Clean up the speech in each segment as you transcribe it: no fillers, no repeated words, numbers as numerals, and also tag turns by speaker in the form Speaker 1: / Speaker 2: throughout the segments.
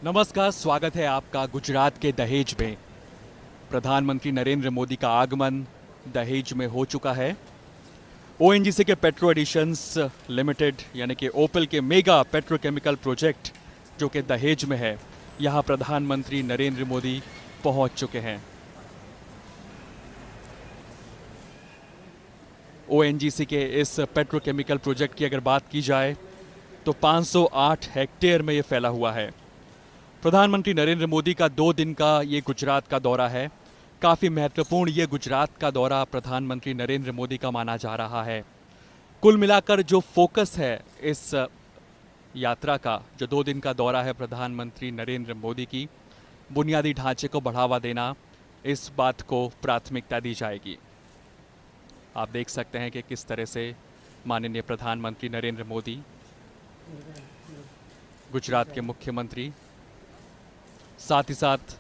Speaker 1: नमस्कार, स्वागत है आपका गुजरात के दहेज में। प्रधानमंत्री नरेंद्र मोदी का आगमन दहेज में हो चुका है। ओएनजीसी के पेट्रो एडिशंस लिमिटेड यानी कि ओपल के मेगा पेट्रोकेमिकल प्रोजेक्ट जो कि दहेज में है, यहां प्रधानमंत्री नरेंद्र मोदी पहुंच चुके हैं। ओएनजीसी के इस पेट्रोकेमिकल प्रोजेक्ट की अगर बात की जाए तो 508 हेक्टेयर में ये फैला हुआ है। प्रधानमंत्री नरेंद्र मोदी का 2 दिन का ये गुजरात का दौरा है। काफ़ी महत्वपूर्ण ये गुजरात का दौरा प्रधानमंत्री नरेंद्र मोदी का माना जा रहा है। कुल मिलाकर जो फोकस है इस यात्रा का, जो 2 दिन का दौरा है प्रधानमंत्री नरेंद्र मोदी की, बुनियादी ढांचे को बढ़ावा देना, इस बात को प्राथमिकता दी जाएगी। आप देख सकते हैं कि किस तरह से माननीय प्रधानमंत्री नरेंद्र मोदी, गुजरात के मुख्यमंत्री, साथ ही साथ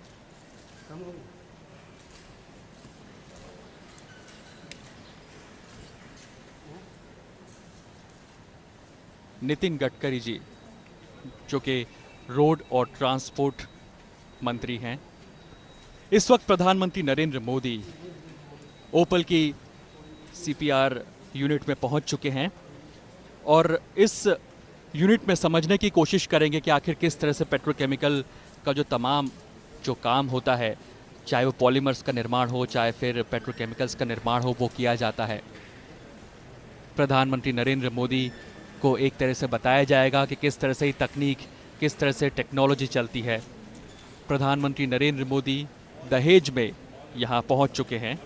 Speaker 1: नितिन गडकरी जी जो कि रोड और ट्रांसपोर्ट मंत्री हैं, इस वक्त प्रधानमंत्री नरेंद्र मोदी ओपल की सीपीआर यूनिट में पहुंच चुके हैं और इस यूनिट में समझने की कोशिश करेंगे कि आखिर किस तरह से पेट्रोकेमिकल का जो तमाम जो काम होता है, चाहे वो पॉलीमर्स का निर्माण हो, चाहे फिर पेट्रोकेमिकल्स का निर्माण हो, वो किया जाता है। प्रधानमंत्री नरेंद्र मोदी को एक तरह से बताया जाएगा कि किस तरह से तकनीक, किस तरह से टेक्नोलॉजी चलती है। प्रधानमंत्री नरेंद्र मोदी दहेज में यहाँ पहुँच चुके हैं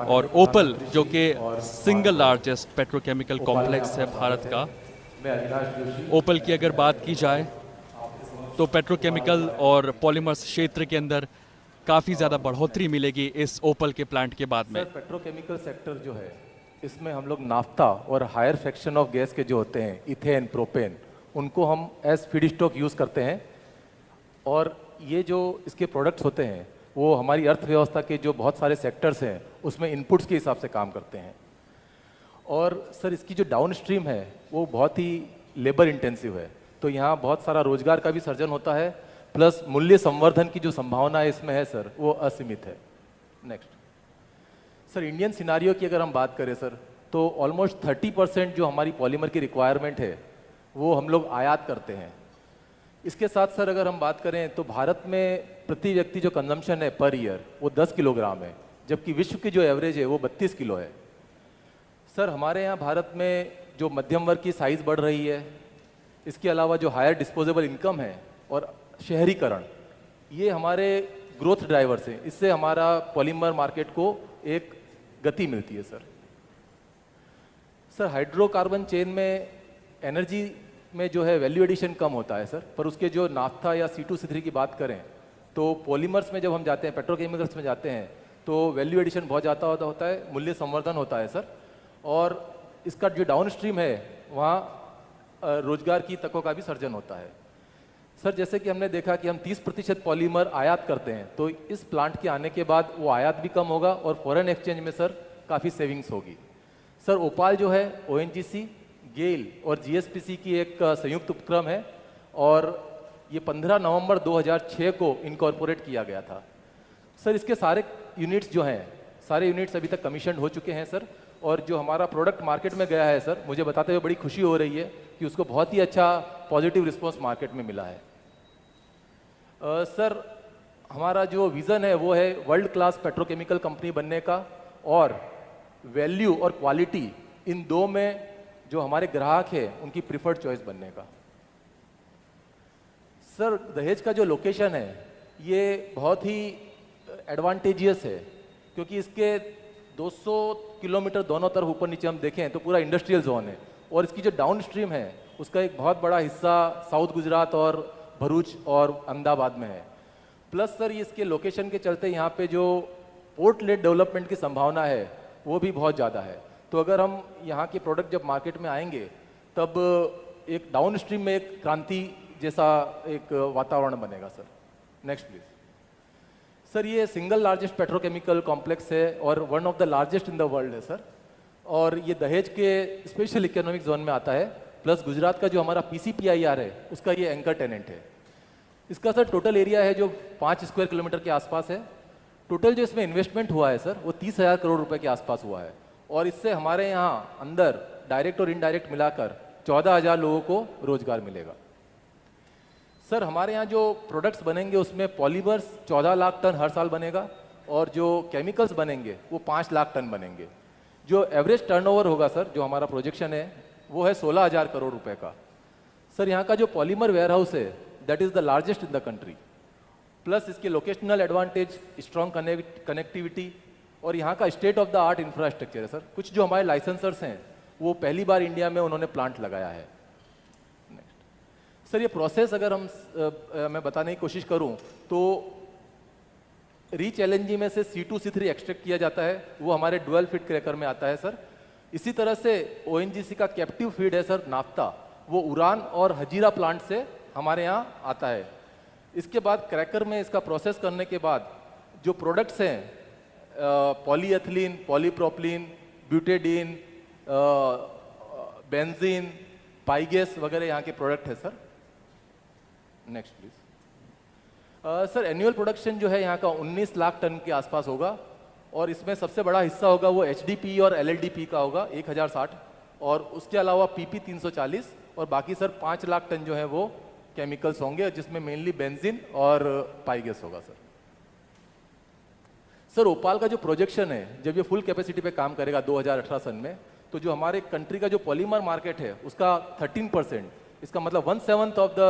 Speaker 1: और ओपल जो कि सिंगल लार्जेस्ट पेट्रोकेमिकल कॉम्प्लेक्स है भारत का, ओपल की अगर बात की जाए तो पेट्रोकेमिकल और पॉलीमर्स क्षेत्र के अंदर काफ़ी ज़्यादा बढ़ोतरी मिलेगी इस ओपल के प्लांट के बाद में।
Speaker 2: पेट्रोकेमिकल सेक्टर जो है, इसमें हम लोग नाफ्ता और हायर फ्रैक्शन ऑफ गैस के जो होते हैं, इथेन, प्रोपेन, उनको हम एज फीड स्टॉक यूज़ करते हैं और ये जो इसके प्रोडक्ट्स होते हैं वो हमारी अर्थव्यवस्था के जो बहुत सारे सेक्टर्स हैं उसमें इनपुट्स के हिसाब से काम करते हैं। और सर इसकी जो डाउन स्ट्रीम है वो बहुत ही लेबर इंटेंसिव है, तो यहाँ बहुत सारा रोजगार का भी सर्जन होता है, प्लस मूल्य संवर्धन की जो संभावना इसमें है सर वो असीमित है। नेक्स्ट सर, इंडियन सिनारियो की अगर हम बात करें सर, तो ऑलमोस्ट 30% जो हमारी पॉलीमर की रिक्वायरमेंट है वो हम लोग आयात करते हैं। इसके साथ सर अगर हम बात करें तो भारत में प्रति व्यक्ति जो कंजम्पशन है पर ईयर वो 10 किलोग्राम है, जबकि विश्व की जो एवरेज है वो 32 किलो है। सर हमारे यहाँ भारत में जो मध्यम वर्ग की साइज़ बढ़ रही है, इसके अलावा जो हायर डिस्पोजेबल इनकम है और शहरीकरण, ये हमारे ग्रोथ ड्राइवर्स हैं। इससे हमारा पॉलीमर मार्केट को एक गति मिलती है सर। सर हाइड्रोकार्बन चेन में एनर्जी में जो है वैल्यू एडिशन कम होता है सर, पर उसके जो नाफ्था या C2, C3 की बात करें तो पॉलीमर्स में जब हम जाते हैं, पेट्रोकेमिकल्स में जाते हैं, तो वैल्यू एडिशन बहुत ज़्यादा होता है, मूल्य संवर्धन होता है सर। और इसका जो डाउन स्ट्रीम है वहाँ रोजगार की तकों का भी सर्जन होता है सर। जैसे कि हमने देखा कि हम 30% पॉलीमर आयात करते हैं, तो इस प्लांट के आने के बाद वो आयात भी कम होगा और फॉरेन एक्सचेंज में सर काफ़ी सेविंग्स होगी। सर ओपाल जो है ओएनजीसी, गेल और जीएसपीसी की एक संयुक्त उपक्रम है और ये 15 नवंबर 2006 को इनकॉर्पोरेट किया गया था सर। इसके सारे यूनिट्स जो हैं, सारे यूनिट्स अभी तक कमीशन हो चुके हैं सर, और जो हमारा प्रोडक्ट मार्केट में गया है सर, मुझे बताते हुए बड़ी खुशी हो रही है कि उसको बहुत ही अच्छा पॉजिटिव रिस्पॉन्स मार्केट में मिला है। सर हमारा जो विज़न है वो है वर्ल्ड क्लास पेट्रोकेमिकल कंपनी बनने का और वैल्यू और क्वालिटी इन दो में जो हमारे ग्राहक है उनकी प्रिफर्ड चॉइस बनने का। सर दहेज का जो लोकेशन है ये बहुत ही एडवांटेजियस है, क्योंकि इसके 200 किलोमीटर दोनों तरफ ऊपर नीचे हम देखें तो पूरा इंडस्ट्रियल जोन है, और इसकी जो डाउन स्ट्रीम है उसका एक बहुत बड़ा हिस्सा साउथ गुजरात और भरूच और अहमदाबाद में है। प्लस सर ये इसके लोकेशन के चलते यहाँ पे जो पोर्ट लेड डेवलपमेंट की संभावना है वो भी बहुत ज़्यादा है। तो अगर हम यहाँ के प्रोडक्ट जब मार्केट में आएंगे तब एक डाउन स्ट्रीम में एक क्रांति जैसा एक वातावरण बनेगा सर। नेक्स्ट प्लीज सर, ये सिंगल लार्जेस्ट पेट्रोकेमिकल कॉम्प्लेक्स है और one of the largest in the world है सर, और ये दहेज के स्पेशल इकोनॉमिक जोन में आता है। प्लस गुजरात का जो हमारा पीसीपीआईआर है उसका ये एंकर टेनेंट है। इसका सर टोटल एरिया है जो 5 स्क्वायर किलोमीटर के आसपास है। टोटल जो इसमें इन्वेस्टमेंट हुआ है सर वो 30,000 करोड़ रुपए के आसपास हुआ है, और इससे हमारे यहाँ अंदर डायरेक्ट और इनडायरेक्ट मिलाकर 14,000 लोगों को रोजगार मिलेगा। सर हमारे यहाँ जो प्रोडक्ट्स बनेंगे उसमें पॉलीमर्स 14 लाख टन हर साल बनेगा, और जो केमिकल्स बनेंगे वो 5 लाख टन बनेंगे। जो एवरेज टर्नओवर होगा सर, जो हमारा प्रोजेक्शन है वो है 16,000 करोड़ रुपए का। सर यहाँ का जो पॉलीमर वेयरहाउस है that is the largest in the country, plus इसके लोकेशनल एडवांटेज, स्ट्रॉन्ग कनेक्टिविटी, और यहाँ का state of the art infrastructure है सर। कुछ जो हमारे लाइसेंसर्स हैं वो पहली बार इंडिया में उन्होंने प्लांट लगाया है। सर ये प्रोसेस अगर मैं बताने की कोशिश करूं तो रीच एलएनजी में से C2 C3 एक्सट्रैक्ट किया जाता है, वो हमारे डुअल फीड क्रैकर में आता है सर। इसी तरह से ONGC का कैप्टिव फीड है सर नाफ्ता, वो उरान और हजीरा प्लांट से हमारे यहाँ आता है। इसके बाद क्रैकर में इसका प्रोसेस करने के बाद जो प्रोडक्ट्स हैं पॉलीएथिलीन, पॉलीप्रोपिलीन, ब्यूटेडीन, बेंजीन, पाइगेस वगैरह यहाँ के प्रोडक्ट है sir. Next please. Sir annual production जो है यहाँ का 19 लाख टन के आसपास होगा, और इसमें सबसे बड़ा हिस्सा होगा वो HDP और LLDP का होगा 1060, और उसके अलावा PP 340, और बाकी सर 5 लाख टन जो है वो केमिकल्स होंगे, जिसमें मेनली बेंजीन और पाइगेस होगा सर। सर ओपाल का जो प्रोजेक्शन है, जब ये फुल कैपेसिटी पे काम करेगा 2018 सन में, तो जो हमारे कंट्री का जो पॉलीमर मार्केट है उसका 13%, इसका मतलब 1/7 of the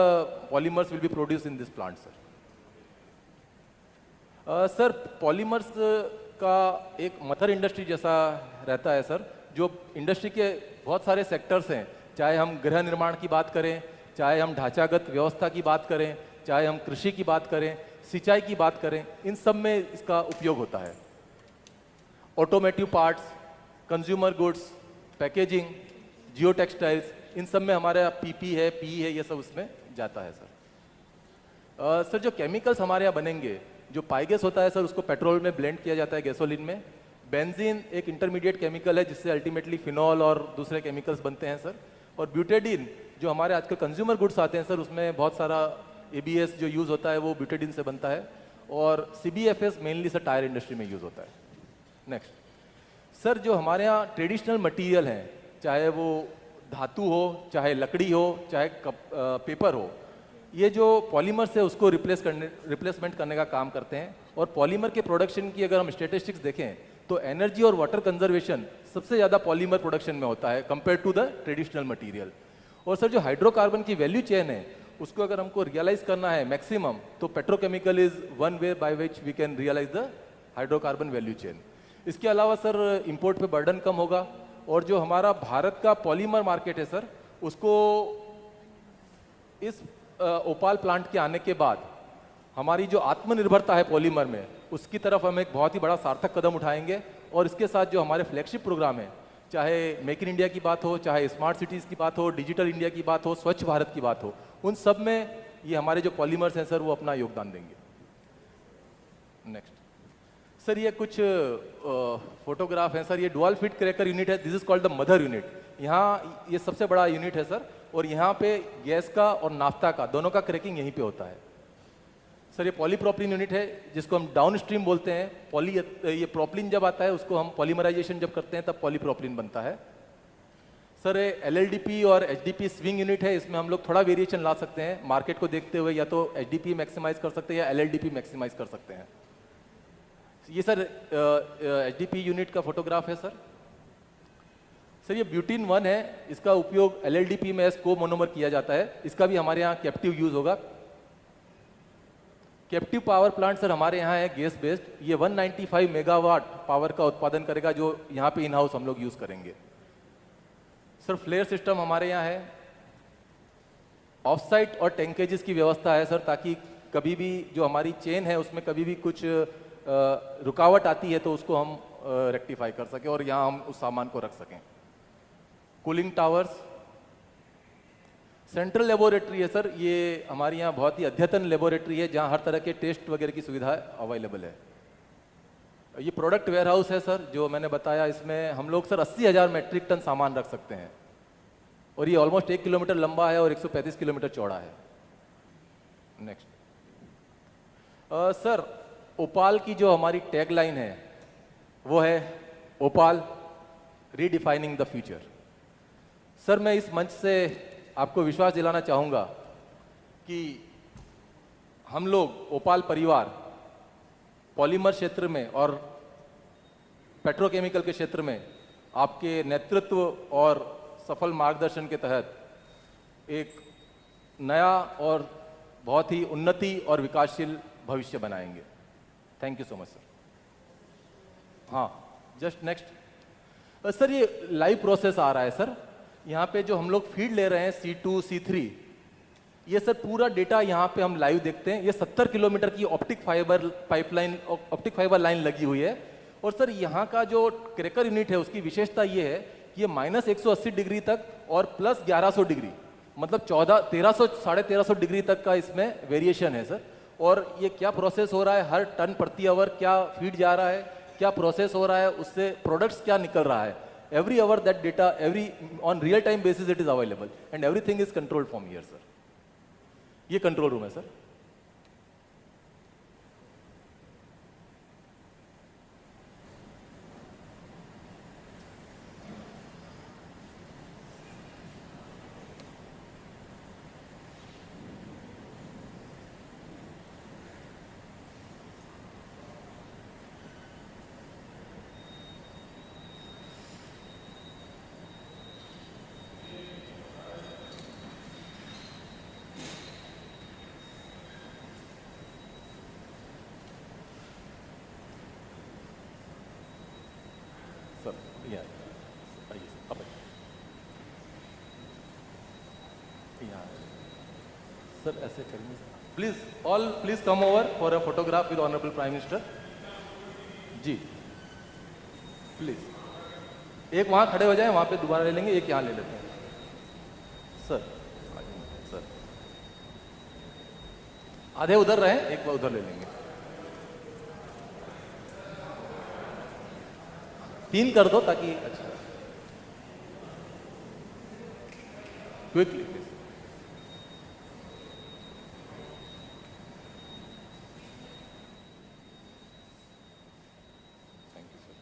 Speaker 2: polymers will be produce in this plant sir. Sir polymers का एक मदर इंडस्ट्री जैसा रहता है सर, जो इंडस्ट्री के बहुत सारे सेक्टर्स हैं, चाहे हम गृह निर्माण की बात करें, चाहे हम ढांचागत व्यवस्था की बात करें, चाहे हम कृषि की बात करें, सिंचाई की बात करें, इन सब में इसका उपयोग होता है। Automotive parts, consumer goods, packaging, geo textiles, इन सब में हमारा PP है, PE है, ये सब उसमें जाता है सर। सर जो केमिकल्स हमारे यहाँ बनेंगे, जो पाइगेस होता है सर उसको पेट्रोल में ब्लेंड किया जाता है गैसोलीन में। बेंजीन एक इंटरमीडिएट केमिकल है जिससे अल्टीमेटली फिनॉल और दूसरे केमिकल्स बनते हैं सर। और ब्यूटेडीन जो हमारे आजकल कंज्यूमर गुड्स आते हैं सर, उसमें बहुत सारा ABS जो यूज़ होता है वो ब्यूटेडीन से बनता है, और CBFS mainly sir tyre industry में यूज़ होता है। नेक्स्ट सर, जो हमारे यहाँ ट्रेडिशनल मटीरियल हैं, चाहे वो धातु हो, चाहे लकड़ी हो, चाहे पेपर हो, ये जो पॉलीमर्स है उसको रिप्लेसमेंट करने का काम करते हैं। और पॉलीमर के प्रोडक्शन की अगर हम स्टेटिस्टिक्स देखें तो एनर्जी और वाटर कंजर्वेशन सबसे ज़्यादा पॉलीमर प्रोडक्शन में होता है compare to the traditional material. और सर जो हाइड्रोकार्बन की वैल्यू चेन है उसको अगर हमको रियलाइज करना है मैक्सिमम, तो petrochemical is one way by which we can realise the hydrocarbon value chain. इसके अलावा सर इंपोर्ट पे बर्डन कम होगा, और जो हमारा भारत का पॉलीमर मार्केट है सर उसको इस ओपाल प्लांट के आने के बाद हमारी जो आत्मनिर्भरता है पॉलीमर में, उसकी तरफ हम एक बहुत ही बड़ा सार्थक कदम उठाएंगे। और इसके साथ जो हमारे फ्लैगशिप प्रोग्राम है, चाहे मेक इन इंडिया की बात हो, चाहे स्मार्ट सिटीज़ की बात हो, डिजिटल इंडिया की बात हो, स्वच्छ भारत की बात हो, उन सब में ये हमारे जो पॉलीमर्स हैं सर वो अपना योगदान देंगे। नेक्स्ट सर, ये कुछ फोटोग्राफ हैं सर। ये डुअल फीड क्रैकर यूनिट है, this is called the mother unit. यहाँ ये सबसे बड़ा यूनिट है सर, और यहाँ पे गैस का और नाफ्ता का दोनों का क्रैकिंग यहीं पे होता है सर। ये पॉलीप्रोपिलीन यूनिट है जिसको हम डाउन स्ट्रीम बोलते हैं। ये प्रोपिलीन जब आता है उसको हम पॉलीमराइजेशन जब करते हैं तब पॉलीप्रोपिलीन बनता है सर। LLDP और HDP स्विंग यूनिट है, इसमें हम लोग थोड़ा वेरिएशन ला सकते हैं मार्केट को देखते हुए, या तो HDP मैक्सिमाइज कर सकते हैं या LLDP मैक्सिमाइज कर सकते हैं। ये सर HDP यूनिट का फोटोग्राफ है सर। सर ये ब्यूटीन 1 है, इसका उपयोग LLDP में को मोनोमर किया जाता है, इसका भी हमारे यहाँ कैप्टिव यूज होगा। कैप्टिव पावर प्लांट सर हमारे यहाँ है गैस बेस्ड, ये 195 मेगावाट पावर का उत्पादन करेगा जो यहाँ पे इन हाउस हम लोग यूज करेंगे सर। फ्लेयर सिस्टम हमारे यहाँ है, ऑफ साइट और टैंकेजेस की व्यवस्था है सर, ताकि कभी भी जो हमारी चेन है उसमें कभी भी कुछ रुकावट आती है तो उसको हम रेक्टिफाई कर सकें और यहाँ हम उस सामान को रख सकें। कूलिंग टावर्स, सेंट्रल लेबोरेटरी है सर, ये हमारे यहाँ बहुत ही अद्यतन लेबोरेटरी है जहाँ हर तरह के टेस्ट वगैरह की सुविधा अवेलेबल है। ये प्रोडक्ट वेयर हाउस है सर, जो मैंने बताया, इसमें हम लोग सर 80,000 मेट्रिक टन सामान रख सकते हैं, और ये ऑलमोस्ट 1 किलोमीटर लंबा है और 135 किलोमीटर चौड़ा है। नेक्स्ट सर, ओपाल की जो हमारी टैगलाइन है वो है ओपाल रीडिफाइनिंग द फ्यूचर। सर, मैं इस मंच से आपको विश्वास दिलाना चाहूँगा कि हम लोग ओपाल परिवार पॉलीमर क्षेत्र में और पेट्रोकेमिकल के क्षेत्र में आपके नेतृत्व और सफल मार्गदर्शन के तहत एक नया और बहुत ही उन्नति और विकासशील भविष्य बनाएंगे। Thank you so much sir. हाँ, जस्ट नेक्स्ट सर, ये लाइव प्रोसेस आ रहा है सर। यहाँ पे जो हम लोग फीड ले रहे हैं C2 C3, ये सर पूरा डेटा यहाँ पे हम लाइव देखते हैं। ये 70 किलोमीटर की ऑप्टिक फाइबर लाइन लगी हुई है। और सर, यहाँ का जो क्रैकर यूनिट है उसकी विशेषता ये है कि ये -180 डिग्री तक और प्लस 1100 डिग्री, मतलब 1300 डिग्री तक का इसमें वेरिएशन है सर। और ये क्या प्रोसेस हो रहा है, हर टन प्रति आवर क्या फीड जा रहा है, क्या प्रोसेस हो रहा है, उससे प्रोडक्ट्स क्या निकल रहा है, every hour that data, on real time basis it is available and everything is controlled from here sir। ये कंट्रोल रूम है सर। सर, यहाँ आइए सर, आप यहाँ सर, ऐसे करेंगे please, all please come over for a photograph with honourable prime minister ji. Please एक वहाँ खड़े हो जाए, वहाँ पे दोबारा ले लेंगे, एक यहाँ ले लेते हैं सर। सर, आधे उधर रहे, एक बार उधर ले लेंगे। 3 कर दो ताकि अच्छा, quickly please. Thank you sir.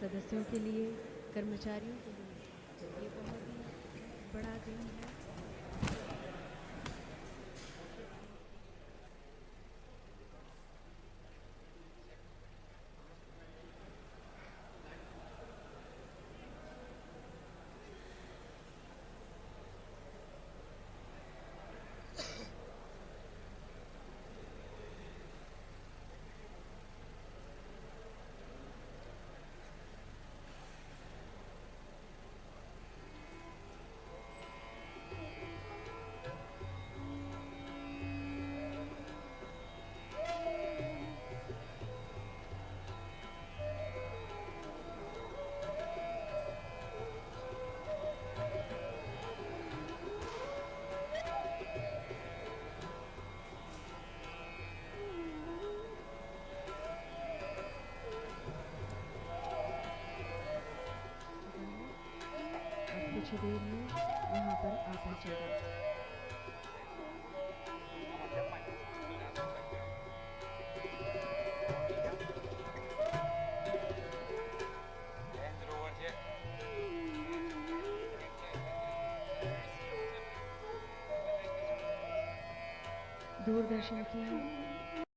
Speaker 3: सदस्यों के लिए, कर्मचारियों के लिए ये बहुत ही बड़ा दिन है। कुछ देर में यहाँ पर आ पहुँचेगा। दूरदर्शन की